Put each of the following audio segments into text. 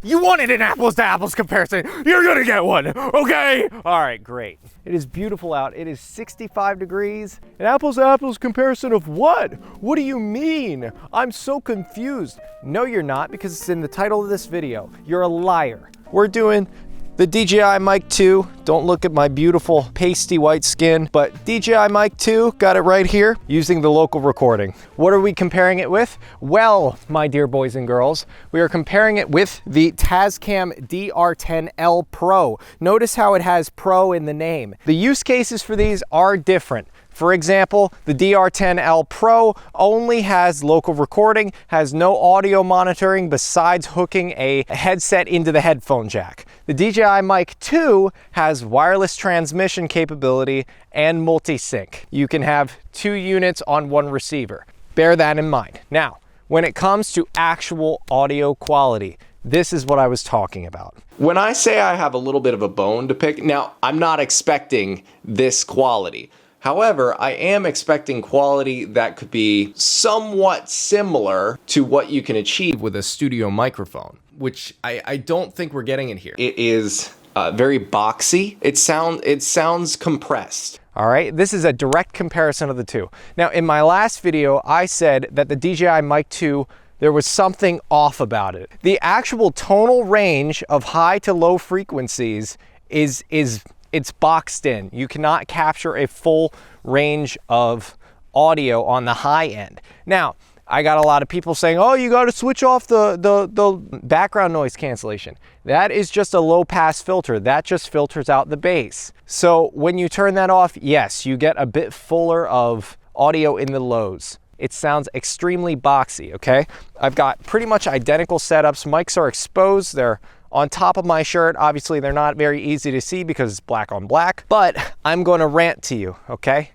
You wanted an apples to apples comparison. You're gonna get one, okay? All right, great. It is beautiful out. It is 65 degrees. An apples to apples comparison of what? What do you mean? I'm so confused. No, you're not, because it's in the title of this video. You're a liar. We're doing the DJI Mic 2. Don't look at my beautiful pasty white skin, but DJI Mic 2, got it right here, using the local recording. What are we comparing it with? Well, my dear boys and girls, we are comparing it with the Tascam DR10L Pro. Notice how it has Pro in the name. The use cases for these are different. For example, the DR10L Pro only has local recording, has no audio monitoring besides hooking a headset into the headphone jack. The DJI Mic 2 has wireless transmission capability and multi-sync. You can have 2 units on 1 receiver. Bear that in mind. Now, when it comes to actual audio quality, this is what I was talking about. When I say I have a little bit of a bone to pick, now I'm not expecting this quality. However, I am expecting quality that could be somewhat similar to what you can achieve with a studio microphone, which I don't think we're getting in here. It is very boxy. It sounds compressed. All right, this is a direct comparison of the two. Now, in my last video, I said that the DJI Mic 2, there was something off about it. The actual tonal range of high to low frequencies it's boxed in. You cannot capture a full range of audio on the high end. Now, I got a lot of people saying, oh, you got to switch off the background noise cancellation. That is just a low pass filter. That just filters out the bass. So when you turn that off, yes, you get a bit fuller of audio in the lows. It sounds extremely boxy, okay? I've got pretty much identical setups. Mics are exposed. They're on top of my shirt. Obviously, they're not very easy to see because it's black on black, but I'm going to rant to you, okay?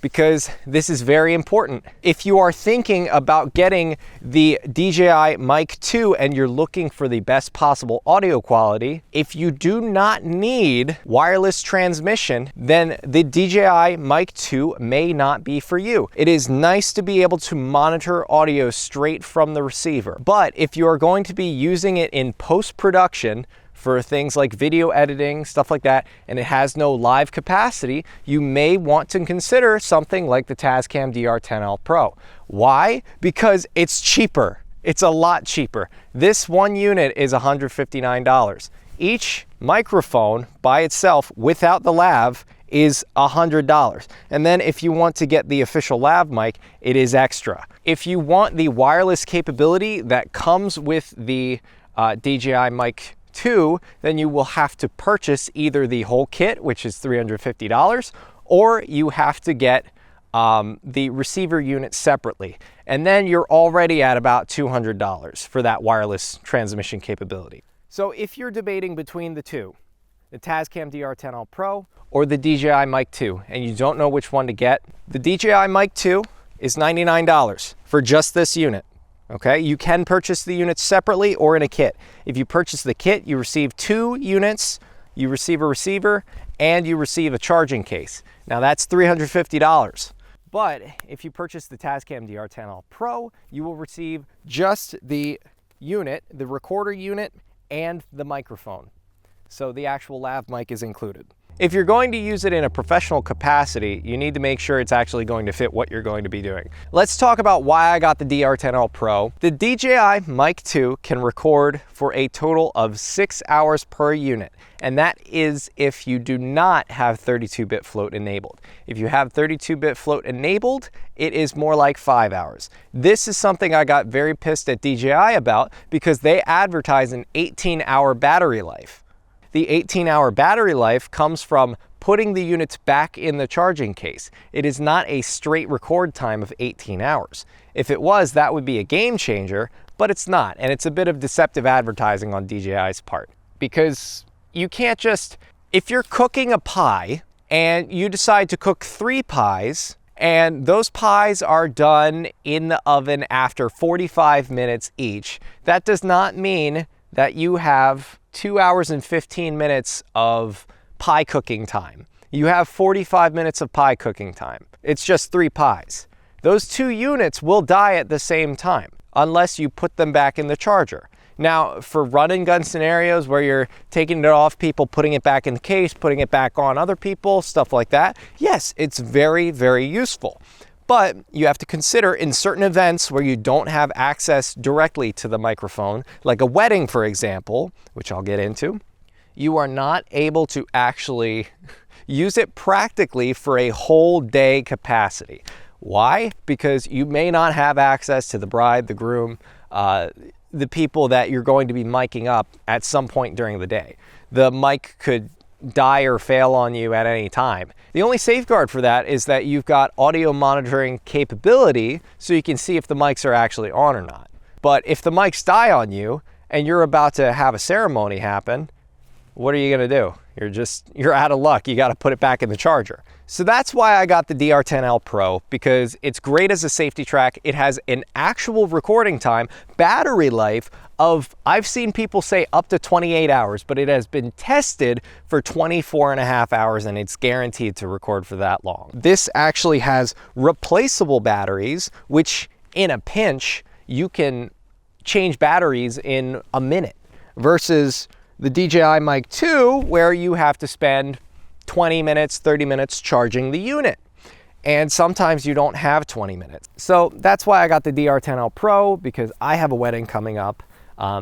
Because this is very important. If you are thinking about getting the DJI Mic 2 and you're looking for the best possible audio quality, if you do not need wireless transmission, then the DJI Mic 2 may not be for you. It is nice to be able to monitor audio straight from the receiver, but if you are going to be using it in post-production, for things like video editing, stuff like that, and it has no live capacity, you may want to consider something like the Tascam DR10L Pro. Why? Because it's cheaper. It's a lot cheaper. This one unit is $159. Each microphone by itself without the lav is $100. And then if you want to get the official lav mic, it is extra. If you want the wireless capability that comes with the DJI Mic 2, then you will have to purchase either the whole kit, which is $350, or you have to get the receiver unit separately. And then you're already at about $200 for that wireless transmission capability. So if you're debating between the two, the Tascam DR10L Pro or the DJI Mic 2, and you don't know which one to get, the DJI Mic 2 is $99 for just this unit. Okay, you can purchase the units separately or in a kit. If you purchase the kit, you receive 2 units, you receive a receiver, and you receive a charging case. Now that's $350. But if you purchase the Tascam DR10L Pro, you will receive just the unit, the recorder unit, and the microphone. So the actual lav mic is included. If you're going to use it in a professional capacity, you need to make sure it's actually going to fit what you're going to be doing. Let's talk about why I got the DR10L Pro. The DJI Mic 2 can record for a total of 6 hours per unit, and that is if you do not have 32-bit float enabled. If you have 32-bit float enabled, it is more like 5 hours. This is something I got very pissed at DJI about because they advertise an 18-hour battery life. The 18-hour battery life comes from putting the units back in the charging case. It is not a straight record time of 18 hours. If it was, that would be a game changer, but it's not, and it's a bit of deceptive advertising on DJI's part. Because you can't just, if you're cooking a pie and you decide to cook 3 pies, and those pies are done in the oven after 45 minutes each, that does not mean that you have 2 hours and 15 minutes of pie cooking time. You have 45 minutes of pie cooking time. It's just 3 pies. Those 2 units will die at the same time unless you put them back in the charger. Now, for run and gun scenarios where you're taking it off people, putting it back in the case, putting it back on other people, stuff like that, yes, it's very, very useful. But you have to consider in certain events where you don't have access directly to the microphone, like a wedding, for example, which I'll get into, you are not able to actually use it practically for a whole day capacity. Why? Because you may not have access to the bride, the groom, the people that you're going to be miking up at some point during the day. The mic could die or fail on you at any time. The only safeguard for that is that you've got audio monitoring capability so you can see if the mics are actually on or not. But if the mics die on you and you're about to have a ceremony happen, what are you gonna do? You're out of luck. You gotta put it back in the charger. So that's why I got the DR10L Pro, because it's great as a safety track. It has an actual recording time, battery life of, I've seen people say up to 28 hours, but it has been tested for 24.5 hours and it's guaranteed to record for that long. This actually has replaceable batteries, which in a pinch, you can change batteries in a minute versus the DJI Mic 2, where you have to spend 20 minutes, 30 minutes charging the unit. And sometimes you don't have 20 minutes. So that's why I got the DR10L Pro, because I have a wedding coming up.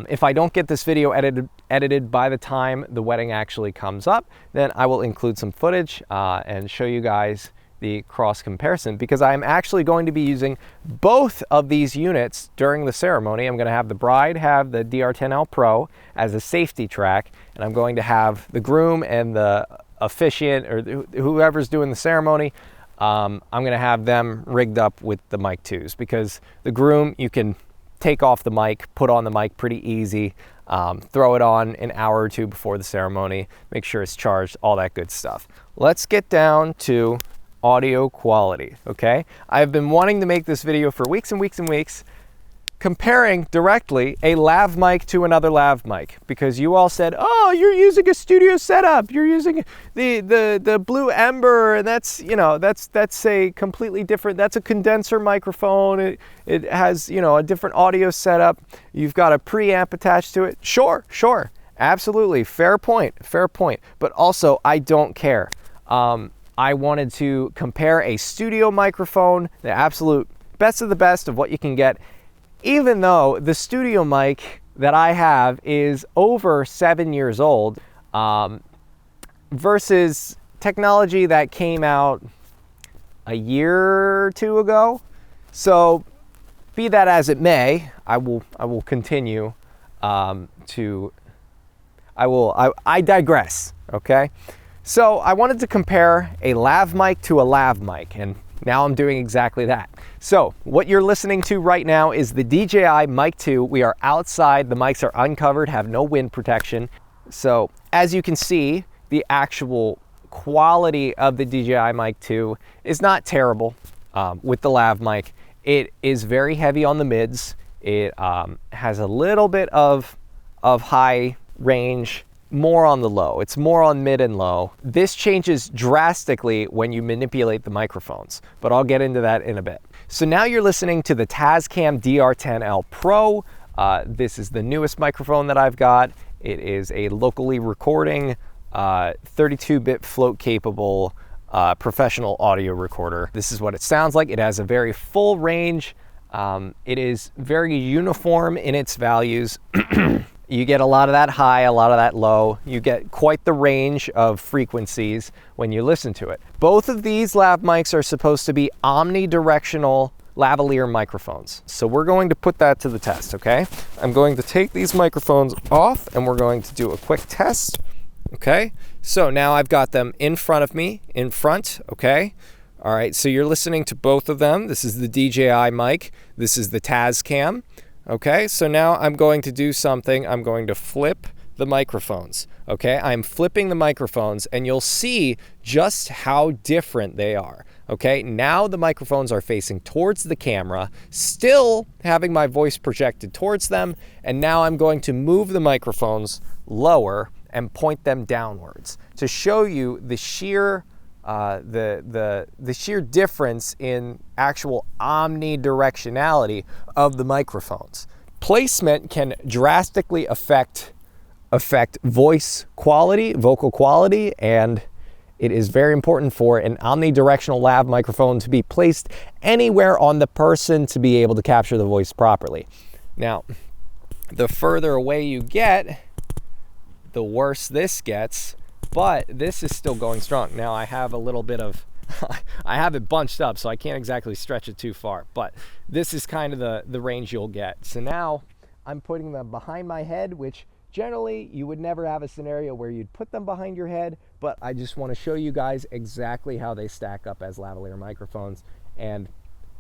If I don't get this video edited by the time the wedding actually comes up, then I will include some footage and show you guys the cross comparison, because I'm actually going to be using both of these units during the ceremony. I'm going to have the bride have the DR10L Pro as a safety track, and I'm going to have the groom and the officiant or whoever's doing the ceremony, I'm going to have them rigged up with the Mic 2s, because the groom, you can take off the mic, put on the mic pretty easy, throw it on an hour or two before the ceremony, make sure it's charged, all that good stuff. Let's get down to audio quality, okay? I've been wanting to make this video for weeks and weeks and weeks, comparing directly a lav mic to another lav mic, because you all said, oh, you're using a studio setup, you're using the Blue Ember, and that's, you know, that's a completely different, that's a condenser microphone, it has, you know, a different audio setup, you've got a preamp attached to it. Sure, absolutely, fair point, but also I don't care. I wanted to compare a studio microphone, the absolute best of the best of what you can get, even though the studio mic that I have is over 7 years old, versus technology that came out a year or two ago. So be that as it may, I will continue I digress, okay? So I wanted to compare a lav mic to a lav mic, and now I'm doing exactly that. So what you're listening to right now is the DJI Mic 2. We are outside, the mics are uncovered, have no wind protection. So as you can see, the actual quality of the DJI Mic 2 is not terrible with the lav mic. It is very heavy on the mids. It has a little bit of high range, more on the low. It's more on mid and low. This changes drastically when you manipulate the microphones, but I'll get into that in a bit. So now you're listening to the Tascam DR10L Pro. This is the newest microphone that I've got. It is a locally recording 32-bit float capable professional audio recorder. This is what it sounds like. It has a very full range. It is very uniform in its values. You get a lot of that high, a lot of that low. You get quite the range of frequencies when you listen to it. Both of these lav mics are supposed to be omnidirectional lavalier microphones. So we're going to put that to the test, okay? I'm going to take these microphones off and we're going to do a quick test, okay? So now I've got them in front of me, in front, okay? All right, so you're listening to both of them. This is the DJI mic. This is the Tascam. Okay, so now I'm going to do something. I'm going to flip the microphones. Okay, I'm flipping the microphones and you'll see just how different they are. Okay, now the microphones are facing towards the camera, still having my voice projected towards them. And now I'm going to move the microphones lower and point them downwards to show you the sheer the sheer difference in actual omnidirectionality of the microphones. placement can drastically affect voice quality, vocal quality, and it is very important for an omnidirectional lav microphone to be placed anywhere on the person to be able to capture the voice properly. Now, the further away you get, the worse this gets, but this is still going strong. Now I have a little bit of, I have it bunched up, so I can't exactly stretch it too far, but this is kind of the range you'll get. So now I'm putting them behind my head, which generally you would never have a scenario where you'd put them behind your head, but I just want to show you guys exactly how they stack up as lavalier microphones. And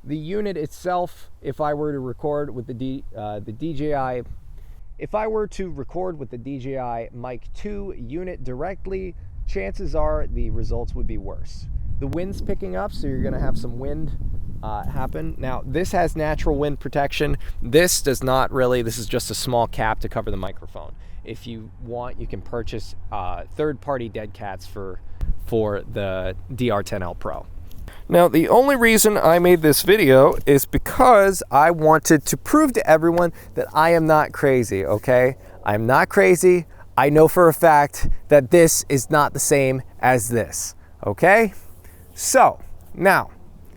the unit itself, if I were to record with the DJI, if I were to record with the DJI Mic 2 unit directly, chances are the results would be worse. The wind's picking up, so you're gonna have some wind happen. Now, this has natural wind protection. This does not really, this is just a small cap to cover the microphone. If you want, you can purchase third-party dead cats for the DR10L Pro. Now, the only reason I made this video is because I wanted to prove to everyone that I am not crazy, okay? I'm not crazy. I know for a fact that this is not the same as this, okay? So, now,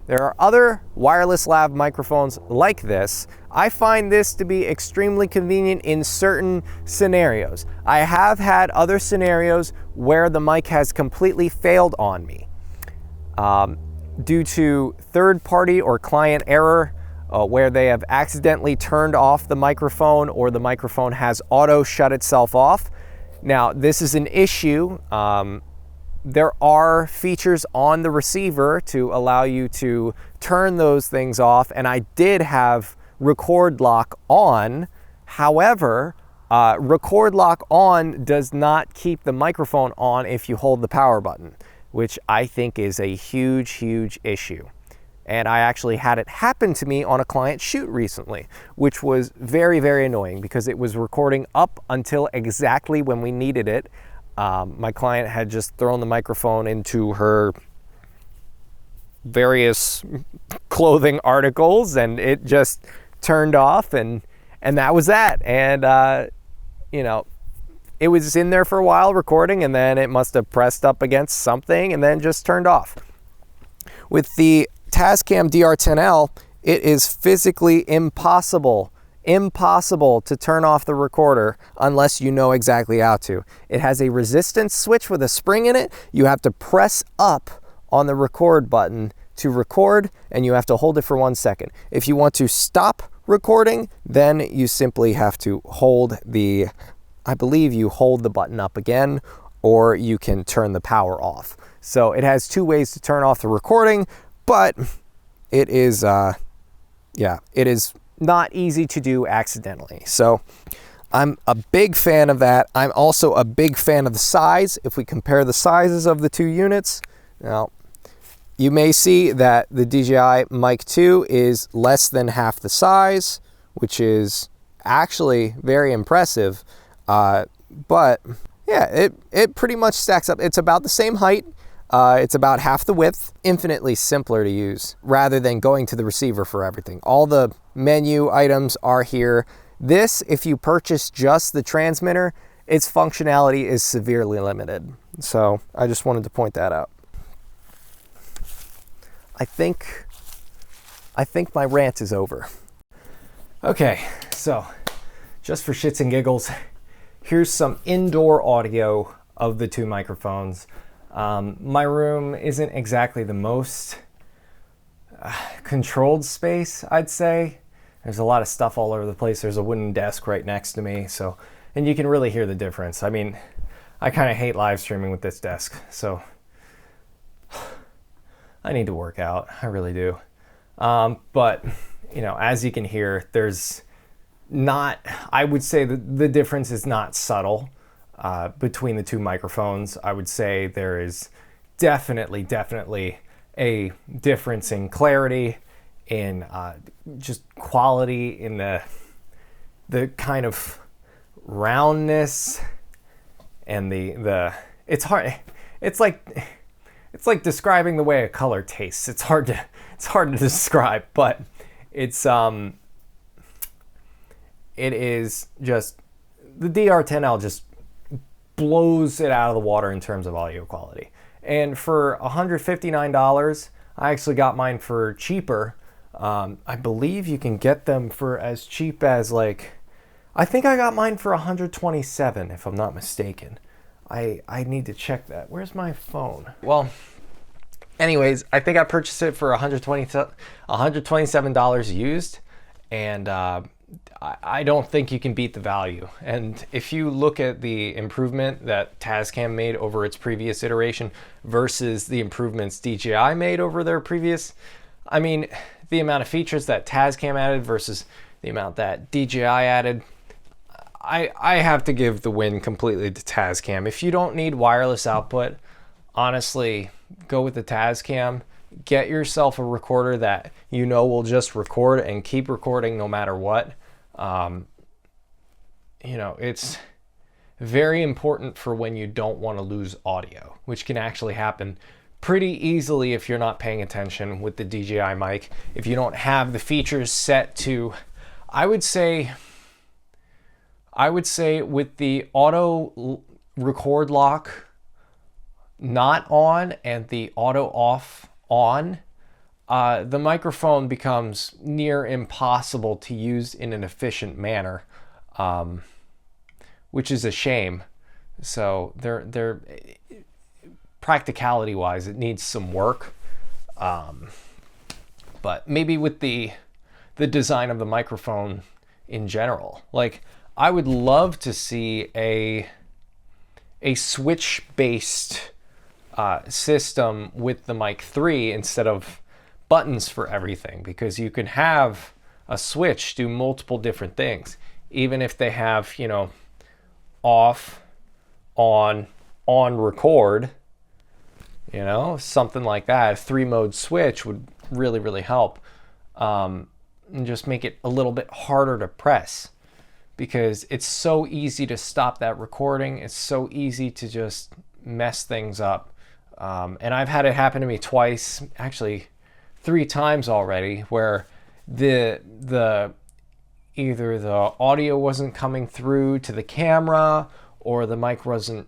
there are other wireless lav microphones like this. I find this to be extremely convenient in certain scenarios. I have had other scenarios where the mic has completely failed on me. Due to third-party or client error, where they have accidentally turned off the microphone or the microphone has auto shut itself off. Now, this is an issue. There are features on the receiver to allow you to turn those things off, and I did have record lock on. However, record lock on does not keep the microphone on if you hold the power button, which I think is a huge, huge issue. And I actually had it happen to me on a client shoot recently, which was very, very annoying because it was recording up until exactly when we needed it. My client had just thrown the microphone into her various clothing articles and it just turned off, and that was that. And, you know, it was in there for a while recording, and then it must have pressed up against something and then just turned off. With the Tascam DR10L, it is physically impossible to turn off the recorder unless you know exactly how to. It has a resistance switch with a spring in it. You have to press up on the record button to record, and you have to hold it for 1 second. If you want to stop recording, then you simply have to hold the, I believe you hold the button up again, or you can turn the power off. So it has two ways to turn off the recording, but it is, yeah, it is not easy to do accidentally. So I'm a big fan of that. I'm also a big fan of the size. If we compare the sizes of the two units, now you may see that the DJI Mic 2 is less than half the size, which is actually very impressive. But yeah, it pretty much stacks up. It's about the same height. It's about half the width, infinitely simpler to use rather than going to the receiver for everything. All the menu items are here. This, if you purchase just the transmitter, its functionality is severely limited. So I just wanted to point that out. I think my rant is over. Okay, so just for shits and giggles, here's some indoor audio of the two microphones. My room isn't exactly the most controlled space, I'd say. There's a lot of stuff all over the place. There's a wooden desk right next to me, so, and you can really hear the difference. I mean, I kind of hate live streaming with this desk, so I need to work out. I really do. But, you know, as you can hear, there's not, I would say that the difference is not subtle between the two microphones. I would say there is definitely a difference in clarity, in just quality, in the kind of roundness, and the it's hard. It's like describing the way a color tastes. It's hard to describe, but it's it is just, the DR10L just blows it out of the water in terms of audio quality. And for $159, I actually got mine for cheaper. I believe you can get them for as cheap as like, I think I got mine for $127 if I'm not mistaken. I need to check that. Where's my phone? Well, anyways, I think I purchased it for $127 used, and I don't think you can beat the value. And if you look at the improvement that Tascam made over its previous iteration versus the improvements DJI made over their previous, I mean, the amount of features that Tascam added versus the amount that DJI added, I have to give the win completely to Tascam. If you don't need wireless output, honestly, go with the Tascam. Get yourself a recorder that you know will just record and keep recording no matter what. You know, it's very important for when you don't want to lose audio, which can actually happen pretty easily if you're not paying attention with the DJI mic. If you don't have the features set to, I would say with the auto record lock not on and the auto off on, the microphone becomes near impossible to use in an efficient manner, which is a shame. So they're practicality wise, it needs some work. But maybe with the design of the microphone in general, like I would love to see a switch based system with the Mic 3 instead of buttons for everything, because you can have a switch do multiple different things, even if they have, you know, off, on record, you know, something like that. A 3-mode switch would really help, and just make it a little bit harder to press, because it's so easy to stop that recording. It's so easy to just mess things up. And I've had it happen to me twice, actually 3 times already, where either the audio wasn't coming through to the camera, or the mic wasn't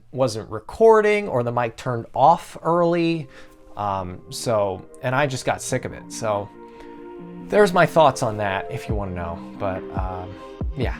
recording, or the mic turned off early. And I just got sick of it. So there's my thoughts on that if you want to know. But yeah.